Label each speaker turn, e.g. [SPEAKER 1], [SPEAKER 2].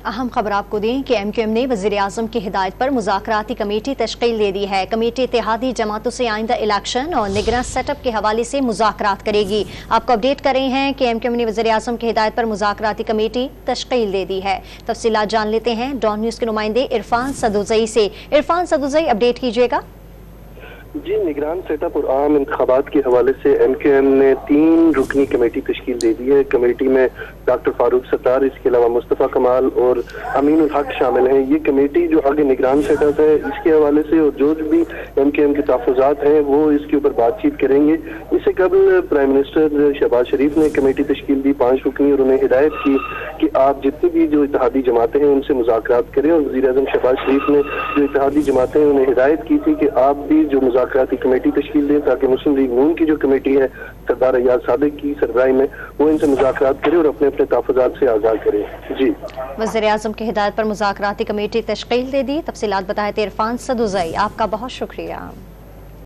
[SPEAKER 1] अहम खबर आपको दें कि MQM ने वज़ीर-ए-आज़म की हिदायत पर मुज़ाकराती कमेटी तश्कील दे दी है। कमेटी इत्तेहादी जमातों से आइंदा इलेक्शन और निगरान सेटअप के हवाले से मुज़ाकरात करेगी। आपको अपडेट कर रहे हैं कि MQM ने वज़ीर-ए-आज़म की हिदायत पर मुज़ाकराती कमेटी तश्कील दे दी है। तफसीलात जान लेते हैं डॉन न्यूज़ के नुमाइंदे इरफान सदुज़ई से। इरफान सदुज़ई, अपडेट कीजिएगा।
[SPEAKER 2] जी, निगरान सेटअप और आम इंतखाबात के हवाले से MQM ने 3 रुकनी कमेटी तश्कील दे दी है। कमेटी में डॉक्टर फारूक सत्तार, इसके अलावा मुस्तफ़ा कमाल और अमीनुल हक शामिल हैं। ये कमेटी जो आगे निगरान सेटअप है इसके हवाले से और जो भी MQM के तहफ़्फ़ुज़ात हैं वो इसके ऊपर बातचीत करेंगे। इससे कबल प्राइम मिनिस्टर शहबाज शरीफ ने कमेटी तश्कील दी 5 रुकनी और उन्हें हिदायत की कि आप जितनी भी जो इत्तेहादी जमातें हैं उनसे मुज़ाकरात करें। और वज़ीर-ए-आज़म शहबाज शरीफ ने जो इत्तेहादी जमातें हैं उन्हें हिदायत की थी कि आप भी जो मुज़ाकराती कमेटी तश्कील दें ताकि मुस्लिम लीग नून की जो कमेटी है सरदार अय्याज सादिक की सरबराही में वो इनसे मुज़ाकरात करे और अपने अपने तहफ़्फ़ुज़ात से आगाह करे। जी,
[SPEAKER 1] वज़ीर-ए-आज़म की हिदायत पर मुज़ाकराती कमेटी तश्कील दे दी। तफसीलात बताए थे इरफान सदुज़ई, आपका बहुत शुक्रिया।